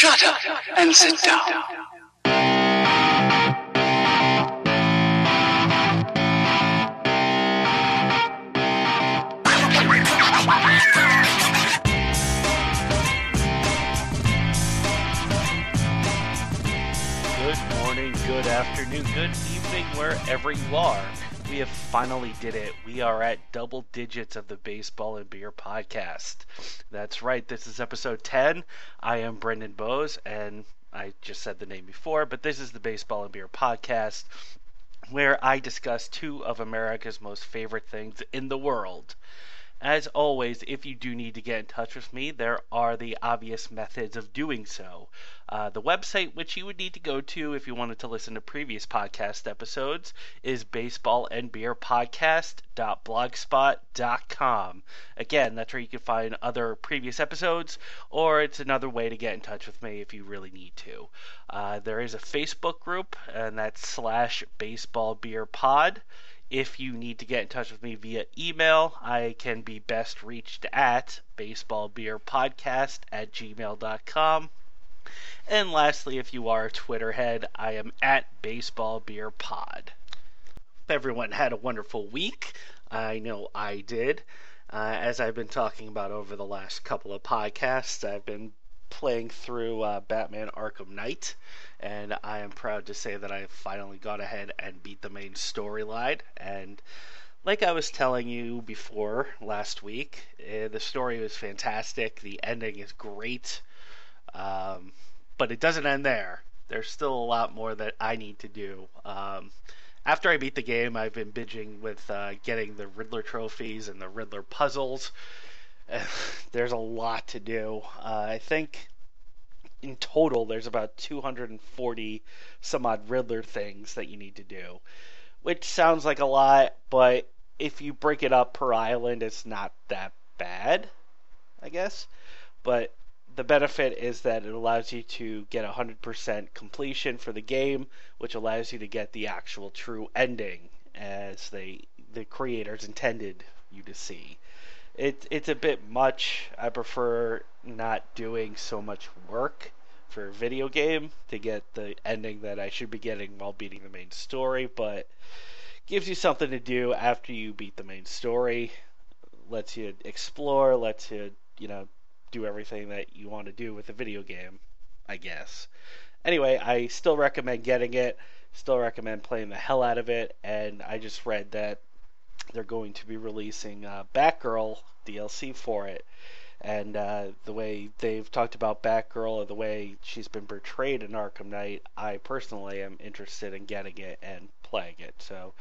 Shut up and sit down. Good morning, good afternoon, good evening, wherever you are. We have finally did it. We are at double digits of the Baseball and Beer podcast. That's right, this is episode 10. I am Brendan Bowes, and I just said the name before, but this is the Baseball and Beer podcast, where I discuss two of America's most favorite things in the world. As always, if you do need to get in touch with me, there are the obvious methods of doing so. The website which you would need to go to if you wanted to listen to previous podcast episodes is baseballandbeerpodcast.blogspot.com. Again, that's where you can find other previous episodes, or it's another way to get in touch with me if you really need to. There is a Facebook group, and that's /baseballbeerpod. If you need to get in touch with me via email, I can be best reached at baseballbeerpodcast@gmail.com. And lastly, if you are a Twitter head, I am at baseballbeerpod. Everyone had a wonderful week. I know I did. As I've been talking about over the last couple of podcasts, I've been playing through Batman Arkham Knight, and I am proud to say that I finally got ahead and beat the main storyline. And like I was telling you before last week, the story was fantastic. The ending is great, but it doesn't end there. There's still a lot more that I need to do. After I beat the game, I've been binging with getting the Riddler trophies and the Riddler puzzles. There's a lot to do. I think in total there's about 240 some odd Riddler things that you need to do, which sounds like a lot, but if you break it up per island, it's not that bad, I guess. But the benefit is that it allows you to get 100% completion for the game, which allows you to get the actual true ending as the creators intended you to see. It's a bit much. I prefer not doing so much work for a video game to get the ending that I should be getting while beating the main story, but gives you something to do after you beat the main story. Lets you explore, lets you, do everything that you want to do with a video game, I guess. Anyway, I still recommend getting it, still recommend playing the hell out of it, and I just read that they're going to be releasing Batgirl DLC for it. And the way they've talked about Batgirl or the way she's been portrayed in Arkham Knight, I personally am interested in getting it and playing it. So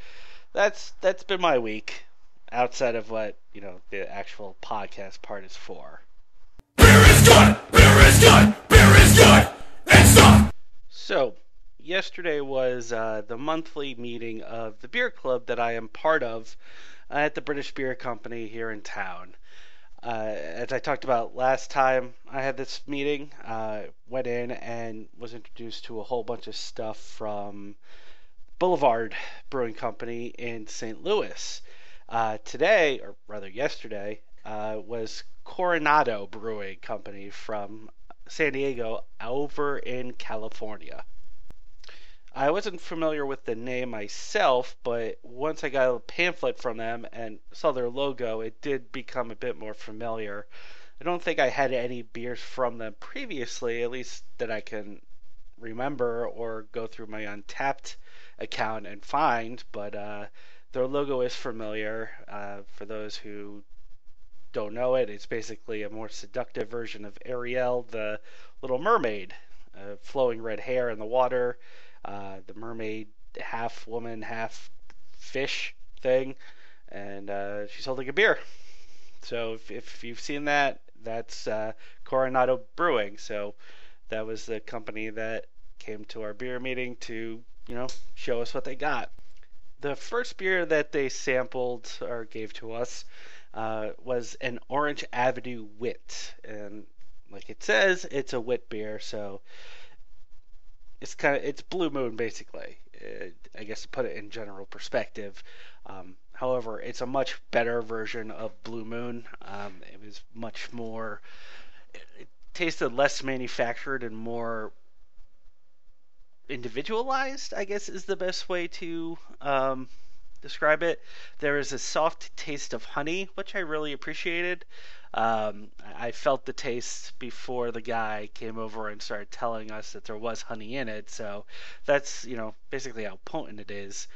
that's been my week, outside of what, the actual podcast part is for. Beer is good! Beer is good! Beer is good! And stop! So, yesterday was the monthly meeting of the beer club that I am part of at the British Beer Company here in town. As I talked about last time I had this meeting, went in and was introduced to a whole bunch of stuff from Boulevard Brewing Company in St. Louis. Today, or rather yesterday, was Coronado Brewing Company from San Diego over in California. I wasn't familiar with the name myself, but once I got a pamphlet from them and saw their logo, it did become a bit more familiar. I don't think I had any beers from them previously, at least that I can remember or go through my Untapped account and find, but their logo is familiar. For those who don't know it, it's basically a more seductive version of Ariel, the Little Mermaid, flowing red hair in the water. The mermaid, half woman, half fish thing, and she's holding a beer. So if you've seen that, that's Coronado Brewing. So that was the company that came to our beer meeting to, show us what they got. The first beer that they sampled or gave to us was an Orange Avenue Wit, and like it says, it's a wit beer, so it's Blue Moon basically. I guess to put it in general perspective. However, it's a much better version of Blue Moon. It was much more. It tasted less manufactured and more individualized, I guess is the best way to describe it. There is a soft taste of honey, which I really appreciated. I felt the taste before the guy came over and started telling us that there was honey in it, so that's, basically how potent it is.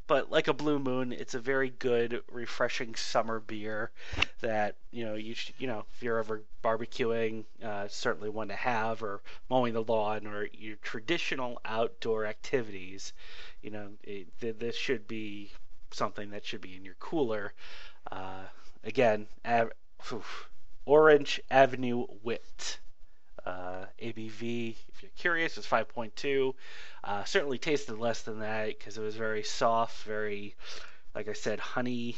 But like a Blue Moon, it's a very good, refreshing summer beer that, you should, if you're ever barbecuing, certainly one to have, or mowing the lawn, or your traditional outdoor activities. This should be something that should be in your cooler. Again, Orange Avenue Wit. ABV, if you're curious, is 5.2. Certainly tasted less than that because it was very soft, very, like I said, honey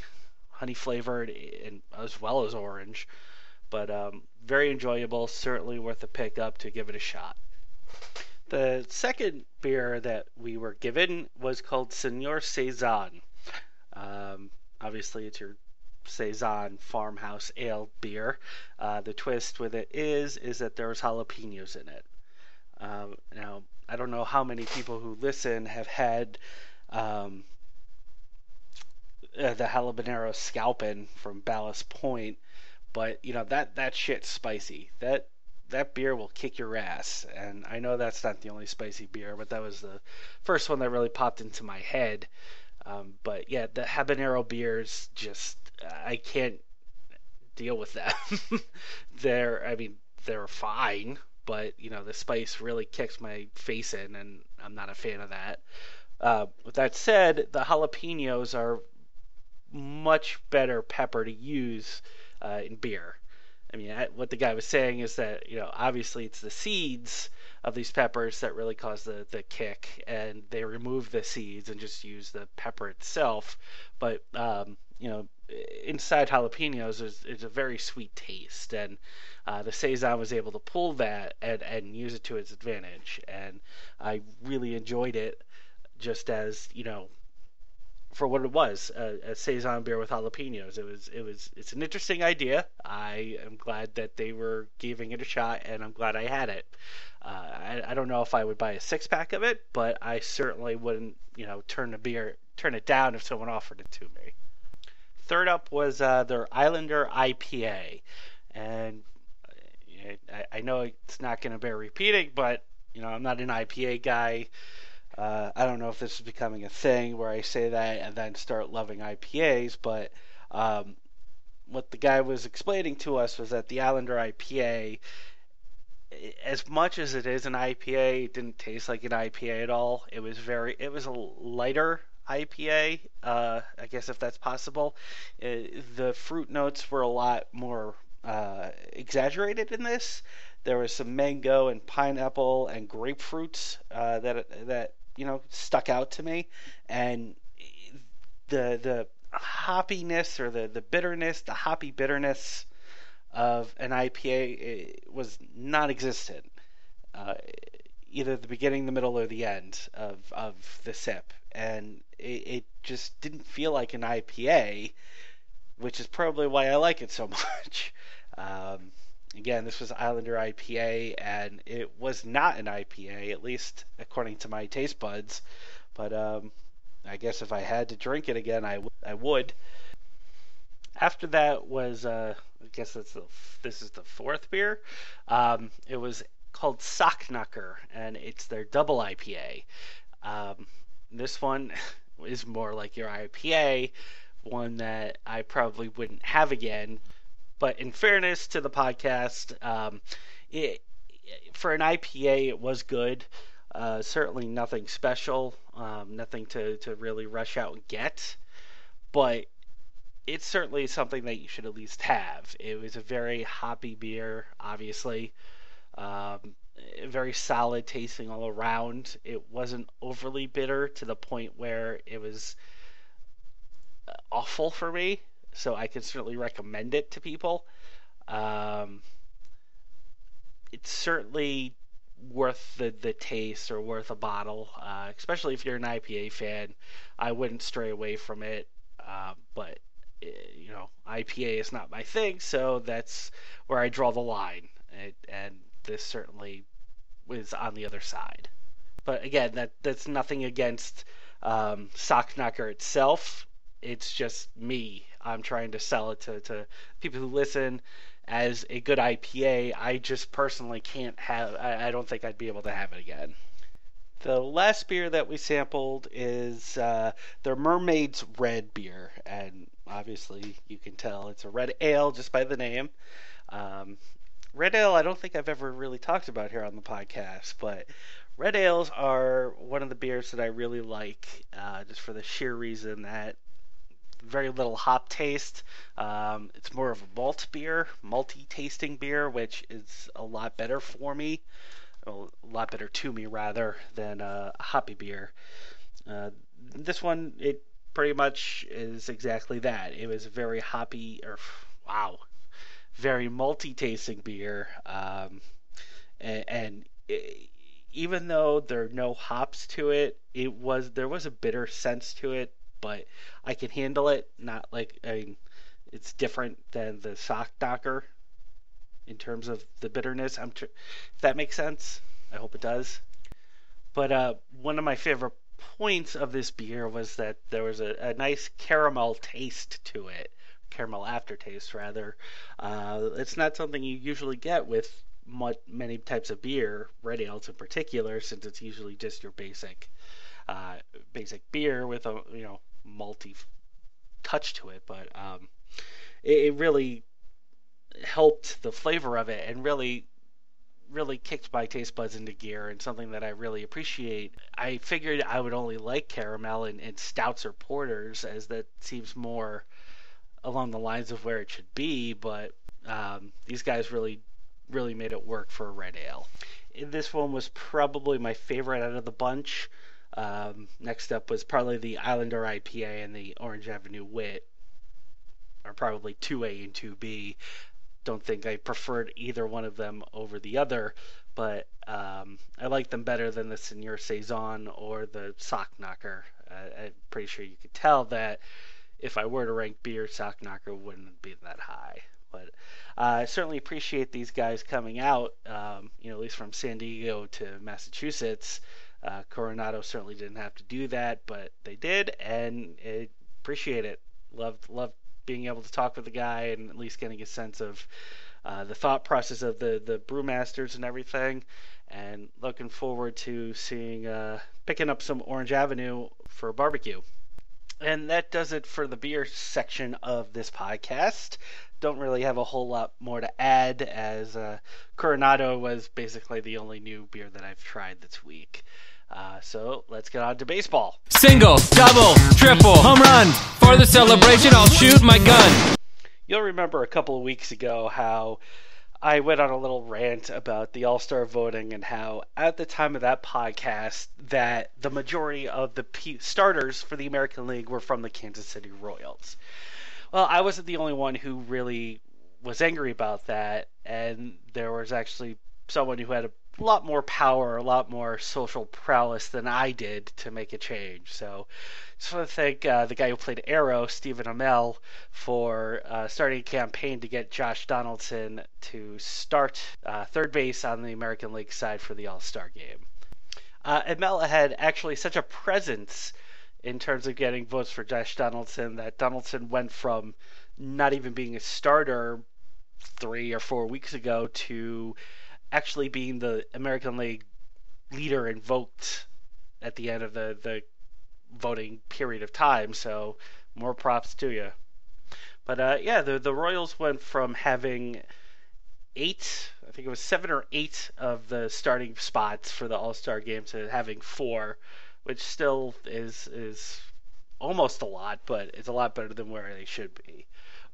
flavored, and as well as orange. But very enjoyable. Certainly worth a pickup to give it a shot. The second beer that we were given was called Senor Saison. Obviously, it's your Saison farmhouse ale beer. The twist with it is that there's jalapenos in it. Now, I don't know how many people who listen have had the habanero scalping from Ballast Point, but that shit's spicy. That beer will kick your ass, and I know that's not the only spicy beer, but that was the first one that really popped into my head. But yeah, the habanero beers, just I can't deal with them. They're fine, but the spice really kicks my face in, and I'm not a fan of that. With that said, the jalapenos are much better pepper to use in beer. What the guy was saying is that, obviously it's the seeds of these peppers that really cause the kick, and they remove the seeds and just use the pepper itself. But, inside jalapenos is a very sweet taste, and the Saison was able to pull that and use it to its advantage. And I really enjoyed it just as, for what it was, a Saison beer with jalapenos. It's an interesting idea. I am glad that they were giving it a shot, and I'm glad I had it. I don't know if I would buy a 6-pack of it, but I certainly wouldn't, turn it down if someone offered it to me. Third up was their Islander IPA, and I know it's not going to bear repeating, but I'm not an IPA guy. I don't know if this is becoming a thing where I say that and then start loving IPAs, but what the guy was explaining to us was that the Islander IPA, as much as it is an IPA, it didn't taste like an IPA at all. It was a lighter IPA, I guess, if that's possible. The fruit notes were a lot more exaggerated in this. There was some mango and pineapple and grapefruits that stuck out to me, and the hoppiness, or the bitterness, the hoppy bitterness of an IPA was non-existent. Either the beginning, the middle, or the end of the sip, and it just didn't feel like an IPA, which is probably why I like it so much. Again, this was Islander IPA, and it was not an IPA, at least according to my taste buds. But I guess if I had to drink it again, I would. After that was, I guess this is the fourth beer. It was called Sockknucker, and it's their double IPA. This one is more like your IPA, one that I probably wouldn't have again. But in fairness to the podcast, for an IPA, it was good. Certainly nothing special, nothing to really rush out and get. But it's certainly something that you should at least have. It was a very hoppy beer, obviously. Very solid tasting all around. It wasn't overly bitter to the point where it was awful for me. So I can certainly recommend it to people. It's certainly worth the taste, or worth a bottle, especially if you're an IPA fan. I wouldn't stray away from it, but IPA is not my thing, so that's where I draw the line. and this certainly was on the other side. But again, that's nothing against Sock Knocker itself. It's just me. I'm trying to sell it to people who listen as a good IPA. I just personally can't have. I don't think I'd be able to have it again. The last beer that we sampled is their Mermaid's Red beer, and obviously you can tell it's a red ale just by the name. Red ale, I don't think I've ever really talked about here on the podcast, but red ales are one of the beers that I really like, just for the sheer reason that very little hop taste. It's more of a malt beer, malty tasting beer, which is a lot better for me, a lot better to me rather than a hoppy beer. This one, it pretty much is exactly that. It was a very hoppy, very malty tasting beer, and even though there are no hops to it, there was a bitter sense to it, but I can handle it. Not like it's different than the Sock Knocker in terms of the bitterness. If that makes sense, I hope it does. But one of my favorite points of this beer was that there was a nice caramel taste to it. Caramel aftertaste, rather. It's not something you usually get with many types of beer, red ales in particular, since it's usually just your basic beer with a malty touch to it. But it really helped the flavor of it and really kicked my taste buds into gear, and something that I really appreciate. I figured I would only like caramel in stouts or porters, as that seems more along the lines of where it should be, but these guys really made it work for a red ale. This one was probably my favorite out of the bunch. Next up was probably the Islander IPA and the Orange Avenue Wit, are probably 2A and 2B. Don't think I preferred either one of them over the other, but I like them better than the Seigneur Saison or the Sock Knocker. I'm pretty sure you could tell that if I were to rank beer, Sock Knocker wouldn't be that high. But I certainly appreciate these guys coming out, at least from San Diego to Massachusetts. Coronado certainly didn't have to do that, but they did, and I appreciate it. Loved being able to talk with the guy and at least getting a sense of the thought process of the brewmasters and everything, and looking forward to picking up some Orange Avenue for a barbecue. And that does it for the beer section of this podcast. Don't really have a whole lot more to add, as Coronado was basically the only new beer that I've tried this week. So let's get on to baseball. Single, double, triple, home run. For the celebration, I'll shoot my gun. You'll remember a couple of weeks ago how I went on a little rant about the All Star voting, and how at the time of that podcast that the majority of the starters for the American League were from the Kansas City Royals. Well, I wasn't the only one who really was angry about that, and there was actually someone who had a lot more power, a lot more social prowess than I did to make a change. So just want to thank the guy who played Arrow, Stephen Amell, for starting a campaign to get Josh Donaldson to start third base on the American League side for the All-Star game. Amell had actually such a presence in terms of getting votes for Josh Donaldson that Donaldson went from not even being a starter 3 or 4 weeks ago to actually being the American League leader in votes at the end of the voting period of time. So more props to you. But the Royals went from having 7 or 8 of the starting spots for the All-Star game to having 4, which still is almost a lot, but it's a lot better than where they should be.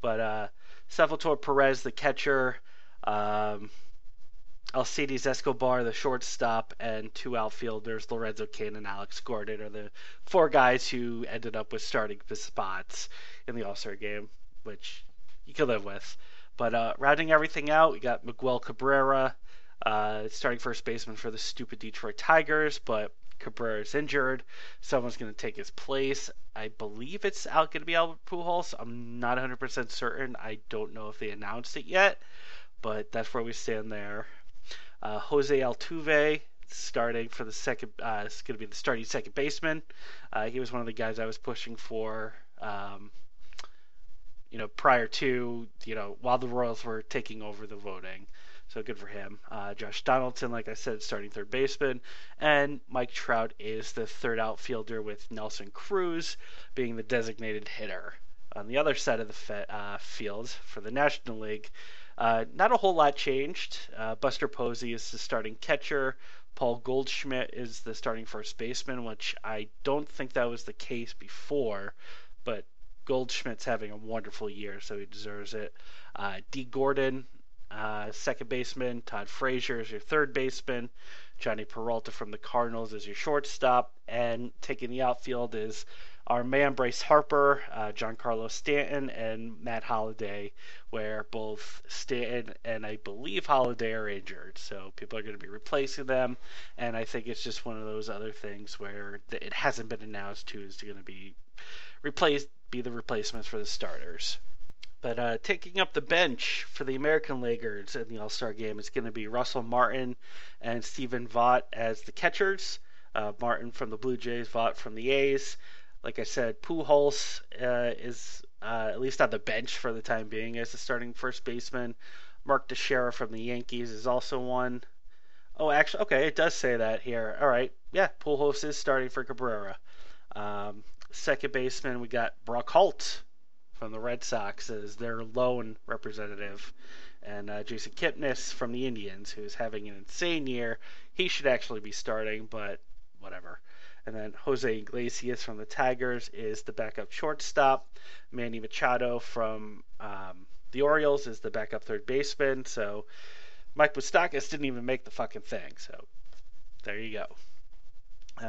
But Salvatore Perez, the catcher, Alcides Escobar, the shortstop, and 2 outfielders, Lorenzo Cain and Alex Gordon, are the 4 guys who ended up with starting spots in the All-Star game, which you can live with. But rounding everything out, we got Miguel Cabrera, starting first baseman for the stupid Detroit Tigers, but Cabrera's injured. Someone's going to take his place. I believe it's going to be Albert Pujols. I'm not 100% certain. I don't know if they announced it yet. but that's where we stand there. Jose Altuve starting for the second. Is going to be the starting second baseman. He was one of the guys I was pushing for. Prior to, while the Royals were taking over the voting. So good for him. Josh Donaldson, like I said, starting third baseman. And Mike Trout is the third outfielder, with Nelson Cruz being the designated hitter. On the other side of the field for the National League, not a whole lot changed. Buster Posey is the starting catcher. Paul Goldschmidt is the starting first baseman, which I don't think that was the case before, but Goldschmidt's having a wonderful year, so he deserves it. D. Gordon, second baseman. Todd Frazier is your third baseman. Johnny Peralta from the Cardinals is your shortstop. And taking the outfield is our man Bryce Harper, Giancarlo Stanton, and Matt Holliday, where both Stanton and I believe Holliday are injured. So people are going to be replacing them. And I think it's just one of those other things where it hasn't been announced who's going to be the replacements for the starters. But taking up the bench for the American Leaguers in the All Star game is going to be Russell Martin and Stephen Vaught as the catchers. Martin from the Blue Jays, Vaught from the A's. Like I said, Pujols is at least on the bench for the time being as the starting first baseman. Mark Teixeira from the Yankees is also one. Oh, actually, okay, it does say that here. All right, yeah, Pujols is starting for Cabrera. Second baseman, we got Brock Holt from the Red Sox as their lone representative. And Jason Kipnis from the Indians, who's having an insane year. He should actually be starting, but whatever. And then Jose Iglesias from the Tigers is the backup shortstop. Manny Machado from the Orioles is the backup third baseman. So Mike Moustakas didn't even make the fucking thing. So there you go.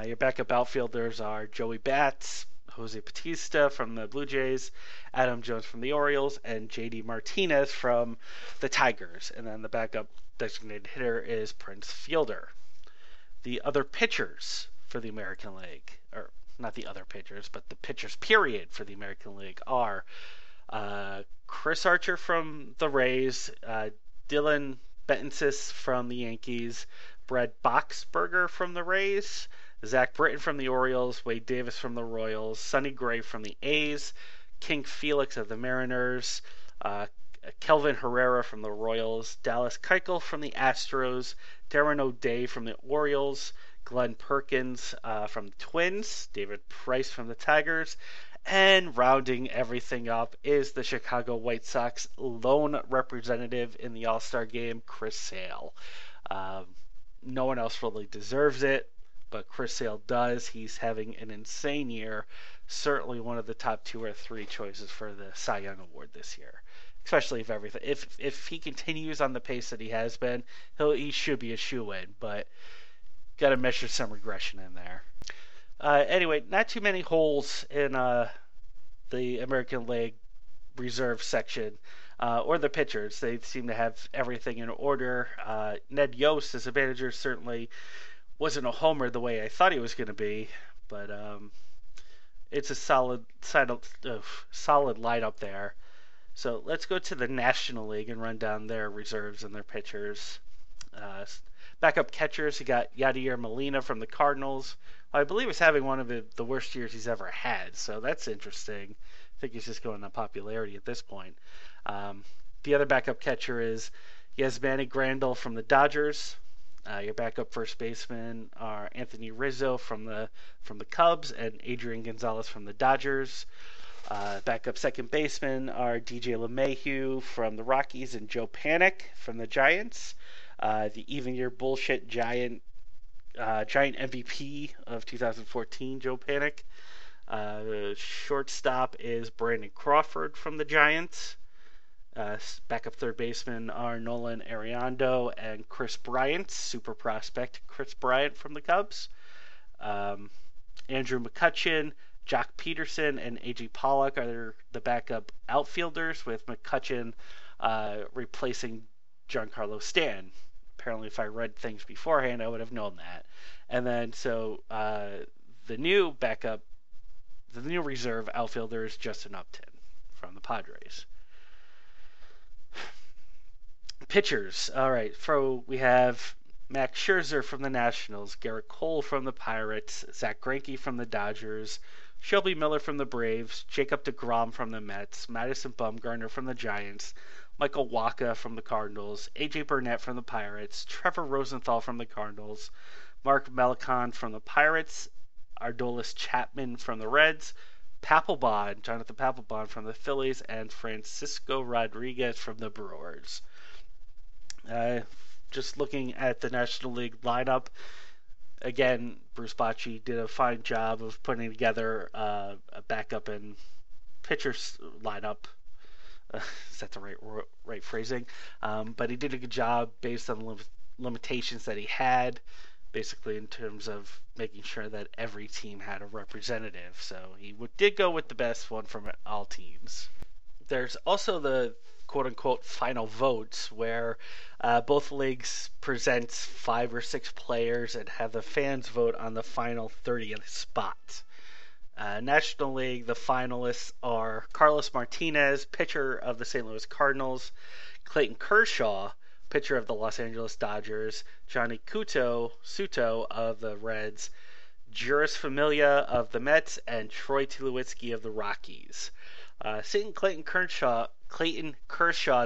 Your backup outfielders are Joey Bats, Jose Bautista from the Blue Jays, Adam Jones from the Orioles, and JD Martinez from the Tigers. And then the backup designated hitter is Prince Fielder. The other pitchers for the American League, or not the other pitchers, but the pitchers period for the American League are Chris Archer from the Rays, Dylan Betances from the Yankees, Brad Boxberger from the Rays, Zach Britton from the Orioles, Wade Davis from the Royals, Sonny Gray from the A's, King Felix of the Mariners, Kelvin Herrera from the Royals, Dallas Keuchel from the Astros, Darren O'Day from the Orioles, Glenn Perkins from the Twins, David Price from the Tigers, and rounding everything up is the Chicago White Sox lone representative in the All-Star game, Chris Sale. No one else really deserves it, but Chris Sale does. He's having an insane year. Certainly one of the top 2 or 3 choices for the Cy Young Award this year. Especially if he continues on the pace that he has been, he should be a shoo-in, but got to measure some regression in there. Anyway, not too many holes in the American League reserve section or the pitchers. They seem to have everything in order. Ned Yost as a manager certainly wasn't a homer the way I thought he was going to be, but it's a solid lineup there. So let's go to the National League and run down their reserves and their pitchers. Backup catchers, you got Yadier Molina from the Cardinals. I believe he's having one of the worst years he's ever had, so that's interesting. I think he's just going on popularity at this point. The other backup catcher is Yasmani Grandal from the Dodgers. Your backup first baseman are Anthony Rizzo from the Cubs and Adrian Gonzalez from the Dodgers. Backup second baseman are DJ LeMahieu from the Rockies and Joe Panik from the Giants. The even year bullshit Giant MVP of 2014, Joe Panik. Shortstop is Brandon Crawford from the Giants. Backup third baseman are Nolan Arenado and Chris Bryant, super prospect Chris Bryant from the Cubs. Andrew McCutchen, Jock Peterson, and A.J. Pollock are the backup outfielders, with McCutchen replacing Giancarlo Stanton. Apparently, if I read things beforehand, I would have known that. And then, so the new reserve outfielder is Justin Upton from the Padres. Pitchers. All right. We have Max Scherzer from the Nationals, Garrett Cole from the Pirates, Zach Greinke from the Dodgers, Shelby Miller from the Braves, Jacob deGrom from the Mets, Madison Bumgarner from the Giants, Michael Wacha from the Cardinals, AJ Burnett from the Pirates, Trevor Rosenthal from the Cardinals, Mark Melican from the Pirates, Aroldis Chapman from the Reds, Jonathan Papelbon from the Phillies, and Francisco Rodriguez from the Brewers. Just looking at the National League lineup, again, Bruce Bochy did a fine job of putting together a backup and pitchers lineup. Is that the right phrasing? But he did a good job based on the limitations that he had, basically in terms of making sure that every team had a representative. So he did go with the best one from all teams. There's also the quote-unquote final votes, where both leagues present 5 or 6 players and have the fans vote on the final 30th spot. National League, the finalists are Carlos Martinez, pitcher of the St. Louis Cardinals, Clayton Kershaw, pitcher of the Los Angeles Dodgers, Johnny Cueto of the Reds, Juris Familia of the Mets, and Troy Tulowitzki of the Rockies. Seeing Clayton Kershaw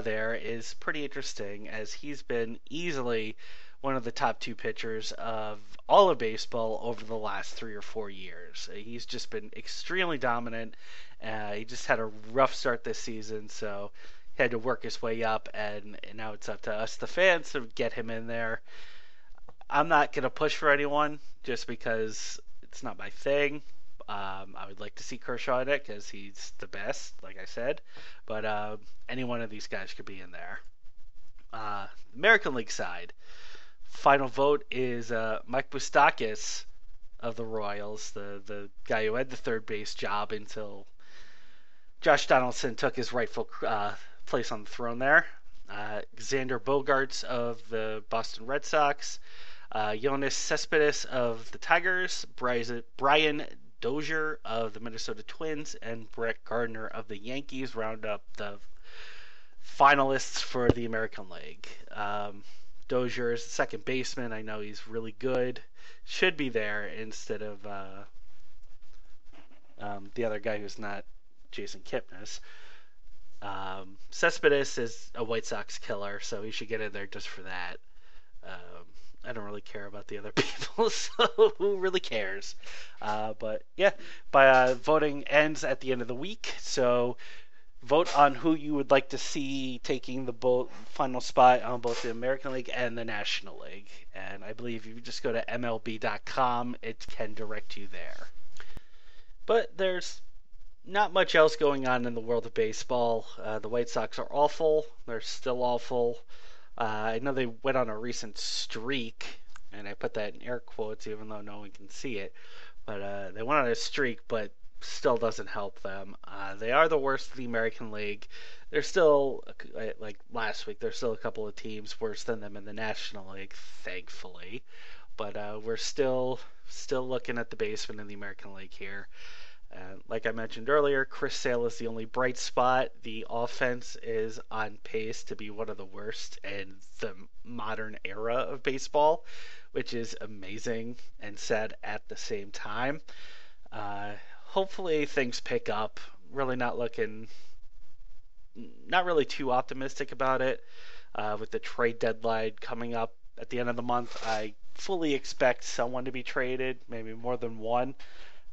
there is pretty interesting, as he's been easily one of the top 2 pitchers of all of baseball over the last 3 or 4 years. He's just been extremely dominant. He just had a rough start this season, so he had to work his way up, and now it's up to us, the fans, to get him in there. I'm not going to push for anyone just because it's not my thing. I would like to see Kershaw in it because he's the best, like I said. But any one of these guys could be in there. American League side. Final vote is Mike Moustakas of the Royals, the guy who had the third base job until Josh Donaldson took his rightful place on the throne there. Xander Bogaerts of the Boston Red Sox. Yoenis Cespedes of the Tigers. Brian Dozier of the Minnesota Twins, and Brett Gardner of the Yankees round up the finalists for the American League. Dozier is the second baseman. I know he's really good. Should be there instead of the other guy who's not Jason Kipnis. Cespedes is a White Sox killer, so he should get in there just for that. I don't really care about the other people, so who really cares? But yeah, voting ends at the end of the week, so vote on who you would like to see taking the final spot on both the American League and the National League. And I believe if you just go to MLB.com, it can direct you there. But there's not much else going on in the world of baseball. The White Sox are awful. They're still awful. I know they went on a recent streak, and I put that in air quotes even though no one can see it. But they went on a streak, but still doesn't help them. They are the worst of the American League. They're still, like last week, there's still a couple of teams worse than them in the National League, thankfully. But we're still looking at the basement in the American League here. Like I mentioned earlier, Chris Sale is the only bright spot. The offense is on pace to be one of the worst in the modern era of baseball, which is amazing and sad at the same time. Hopefully things pick up. Really not really too optimistic about it. With the trade deadline coming up at the end of the month, I fully expect someone to be traded, maybe more than one.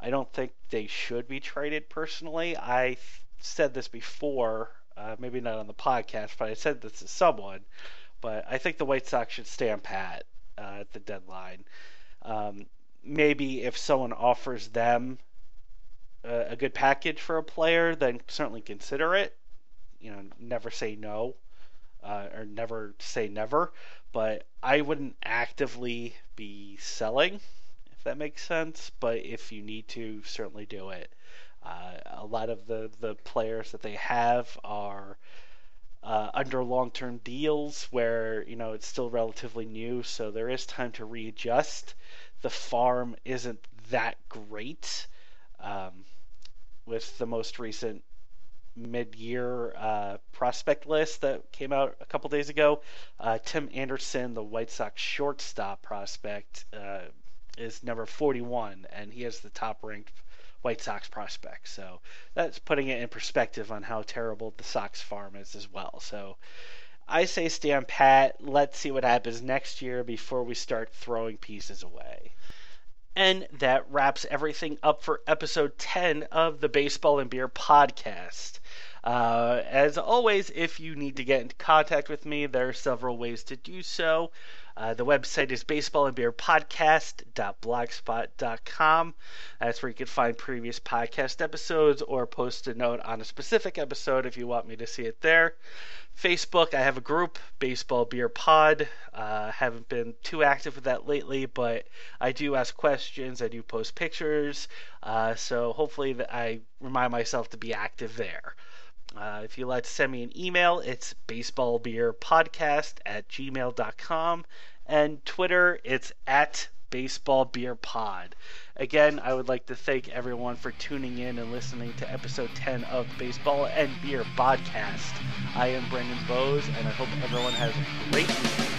I don't think they should be traded personally. I said this before, maybe not on the podcast, but I said this to someone. But I think the White Sox should stand pat at the deadline. Maybe if someone offers them a good package for a player, then certainly consider it. Never say no, or never say never. But I wouldn't actively be selling, if that makes sense. But if you need to, certainly do it. A lot of the players that they have are under long-term deals where it's still relatively new, so there is time to readjust. The farm isn't that great. With the most recent mid-year prospect list that came out a couple days ago. Tim Anderson, the White Sox shortstop prospect, is number 41, and he is the top-ranked White Sox prospect. So that's putting it in perspective on how terrible the Sox farm is as well. So I say stand pat. Let's see what happens next year before we start throwing pieces away. And that wraps everything up for episode 10 of the Baseball and Beer podcast. As always, if you need to get into contact with me, there are several ways to do so. The website is baseballandbeerpodcast.blogspot.com. That's where you can find previous podcast episodes or post a note on a specific episode if you want me to see it there. Facebook, I have a group, Baseball Beer Pod. Haven't been too active with that lately, but I do ask questions. I do post pictures. So hopefully I remind myself to be active there. If you'd like to send me an email, it's baseballbeerpodcast@gmail.com. And Twitter, it's @baseballbeerpod. Again, I would like to thank everyone for tuning in and listening to episode 10 of Baseball and Beer podcast. I am Brendan Bowes, and I hope everyone has a great week.